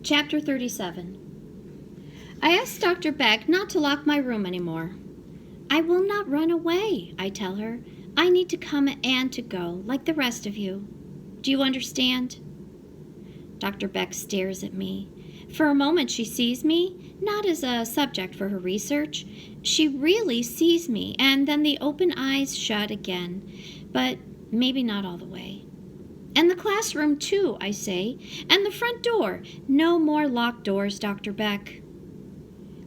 Chapter 37. I asked Dr. Beck not to lock my room anymore. I will not run away, I tell her. I need to come and to go, like the rest of you. Do you understand? Dr. Beck stares at me. For a moment she sees me, not as a subject for her research. She really sees me, and then the open eyes shut again, but maybe not all the way. And the classroom, too, I say, and the front door. No more locked doors, Dr. Beck.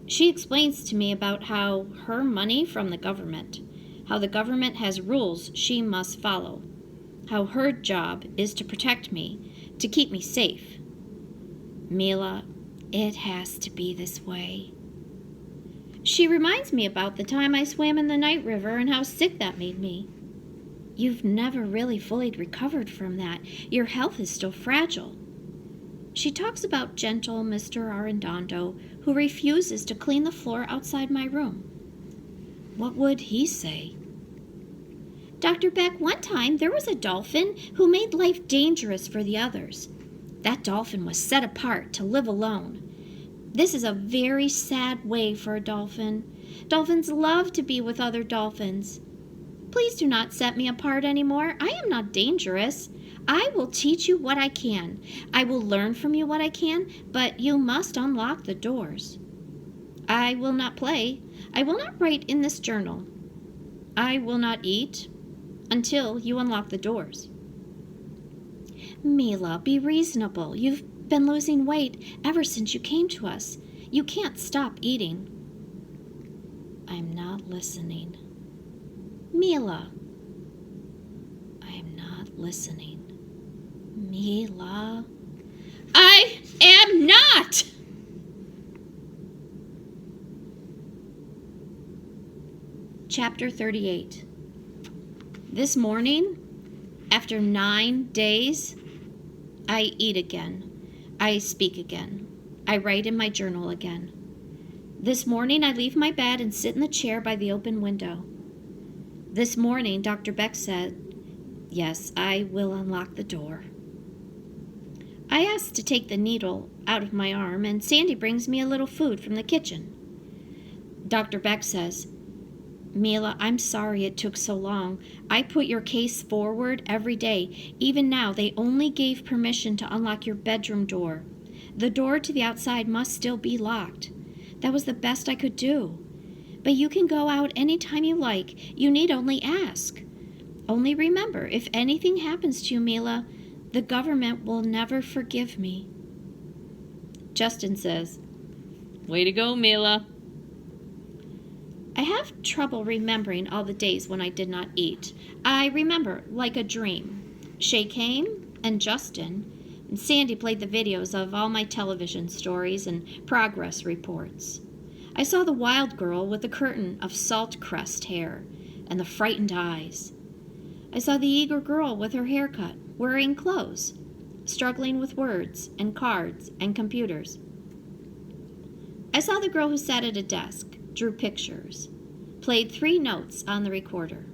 She explains to me about how her money from the government, how the government has rules she must follow, how her job is to protect me, to keep me safe. Mila, it has to be this way. She reminds me about the time I swam in the night river and how sick that made me. You've never really fully recovered from that. Your health is still fragile. She talks about gentle Mr. Arredondo, who refuses to clean the floor outside my room. What would he say? Dr. Beck, one time there was a dolphin who made life dangerous for the others. That dolphin was set apart to live alone. This is a very sad way for a dolphin. Dolphins love to be with other dolphins. Please do not set me apart anymore. I am not dangerous. I will teach you what I can. I will learn from you what I can, but you must unlock the doors. I will not play. I will not write in this journal. I will not eat until you unlock the doors. Mila, be reasonable. You've been losing weight ever since you came to us. You can't stop eating. I'm not listening. Mila. I am not listening. Mila. I am not! Chapter 38. This morning, after 9 days, I eat again. I speak again. I write in my journal again. This morning, I leave my bed and sit in the chair by the open window. This morning, Dr. Beck said, yes, I will unlock the door. I ask to take the needle out of my arm, and Sandy brings me a little food from the kitchen. Dr. Beck says, Mila, I'm sorry it took so long. I put your case forward every day. Even now, they only gave permission to unlock your bedroom door. The door to the outside must still be locked. That was the best I could do. But you can go out any time you like. You need only ask. Only remember, if anything happens to you, Mila, the government will never forgive me. Justin says, way to go, Mila. I have trouble remembering all the days when I did not eat. I remember like a dream. Shay came, and Justin, and Sandy played the videos of all my television stories and progress reports. I saw the wild girl with the curtain of salt crest hair and the frightened eyes. I saw the eager girl with her hair cut, wearing clothes, struggling with words and cards and computers. I saw the girl who sat at a desk, drew pictures, played 3 notes on the recorder.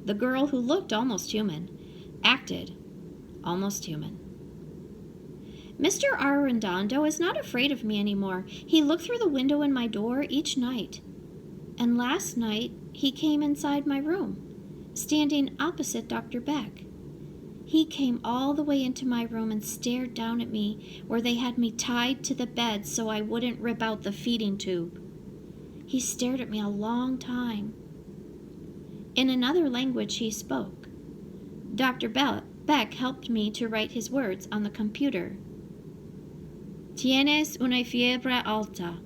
The girl who looked almost human, acted almost human. Mr. Arredondo is not afraid of me anymore. He looked through the window in my door each night. And last night, he came inside my room, standing opposite Dr. Beck. He came all the way into my room and stared down at me where they had me tied to the bed so I wouldn't rip out the feeding tube. He stared at me a long time. In another language he spoke. Dr. Beck helped me to write his words on the computer. Tienes una fiebre alta.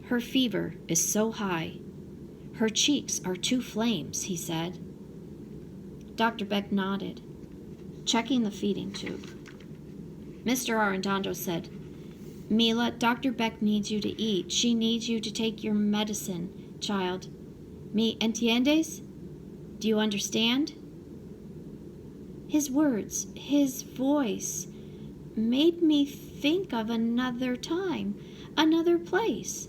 Her fever is so high. Her cheeks are 2 flames, he said. Dr. Beck nodded, checking the feeding tube. Mr. Arredondo said, Mila, Dr. Beck needs you to eat. She needs you to take your medicine, child. ¿Me entiendes? Do you understand? His words, his voice, made me think of another time, another place.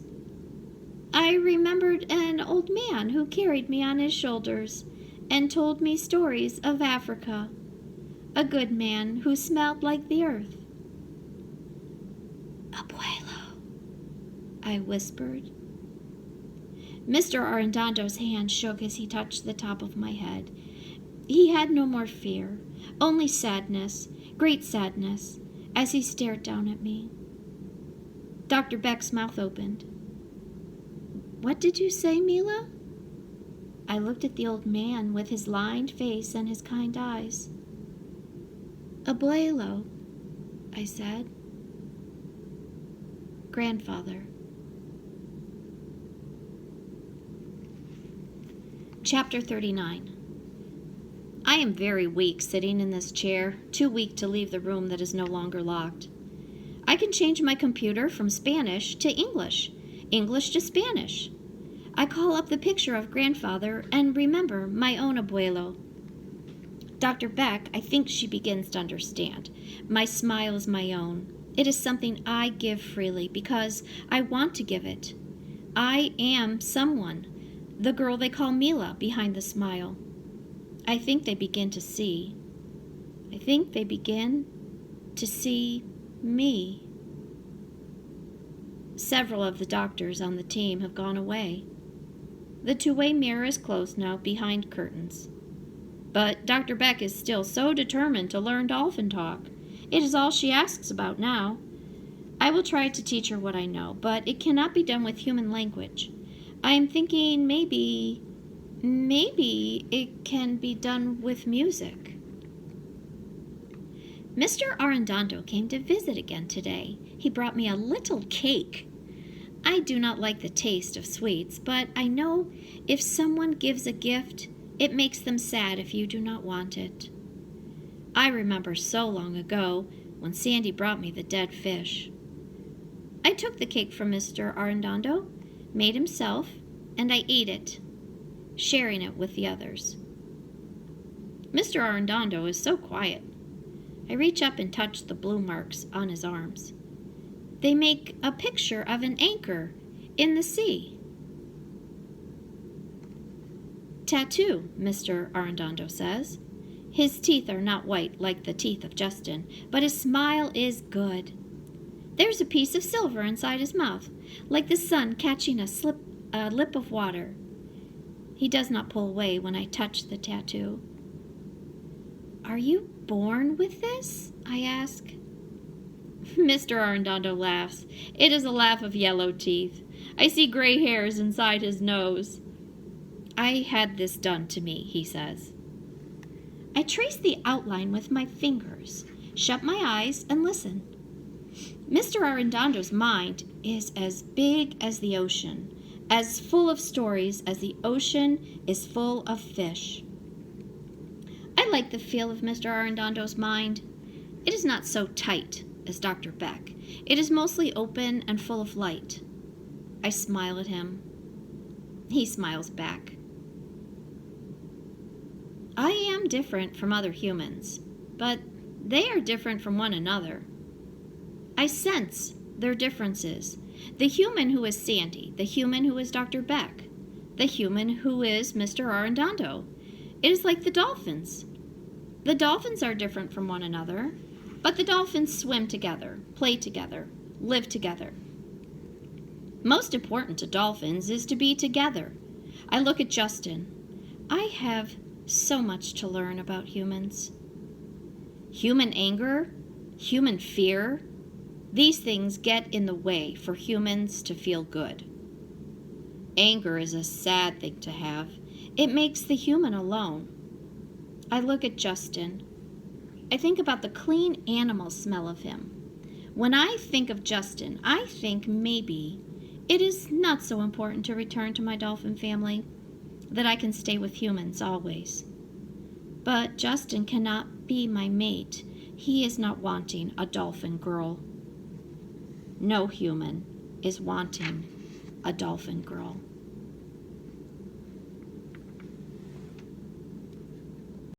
I remembered an old man who carried me on his shoulders and told me stories of Africa, a good man who smelled like the earth. I whispered. Mr. Arrendando's hand shook as he touched the top of my head. He had no more fear, only sadness, great sadness, as he stared down at me. Dr. Beck's mouth opened. "What did you say, Mila?" I looked at the old man with his lined face and his kind eyes. "Abuelo," I said. Grandfather. Chapter 39. I am very weak sitting in this chair, too weak to leave the room that is no longer locked. I can change my computer from Spanish to English, English to Spanish. I call up the picture of grandfather and remember my own abuelo. Dr. Beck, I think she begins to understand. My smile is my own. It is something I give freely because I want to give it. I am someone, the girl they call Mila behind the smile. I think they begin to see. I think they begin to see me. Several of the doctors on the team have gone away. The two-way mirror is closed now behind curtains. But Dr. Beck is still so determined to learn dolphin talk. It is all she asks about now. I will try to teach her what I know, but it cannot be done with human language. I am thinking maybe it can be done with music. Mr. Arrendando came to visit again today. He brought me a little cake. I do not like the taste of sweets, but I know if someone gives a gift, it makes them sad if you do not want it. I remember so long ago when Sandy brought me the dead fish. I took the cake from Mr. Arrendando, made himself, and I ate it, sharing it with the others. Mr. Arrendando is so quiet. I reach up and touch the blue marks on his arms. They make a picture of an anchor in the sea. Tattoo, Mr. Arrendando says. His teeth are not white like the teeth of Justin, but his smile is good. There's a piece of silver inside his mouth, like the sun catching a lip of water. He does not pull away when I touch the tattoo. "Are you born with this?" I ask. Mr. Arrendando laughs. It is a laugh of yellow teeth. I see gray hairs inside his nose. "I had this done to me," he says. I trace the outline with my fingers, shut my eyes, and listen. Mr. Arrendando's mind is as big as the ocean, as full of stories as the ocean is full of fish. I like the feel of Mr. Arrendando's mind. It is not so tight as Dr. Beck. It is mostly open and full of light. I smile at him. He smiles back. I am different from other humans, but they are different from one another. I sense their differences. The human who is Sandy, the human who is Dr. Beck, the human who is Mr. Arrendando. It is like the dolphins. The dolphins are different from one another, but the dolphins swim together, play together, live together. Most important to dolphins is to be together. I look at Justin. I have so much to learn about humans. Human anger, human fear, these things get in the way for humans to feel good. Anger is a sad thing to have. It makes the human alone. I look at Justin. I think about the clean animal smell of him. When I think of Justin, I think maybe it is not so important to return to my dolphin family, that I can stay with humans always. But Justin cannot be my mate. He is not wanting a dolphin girl. No human is wanting a dolphin girl.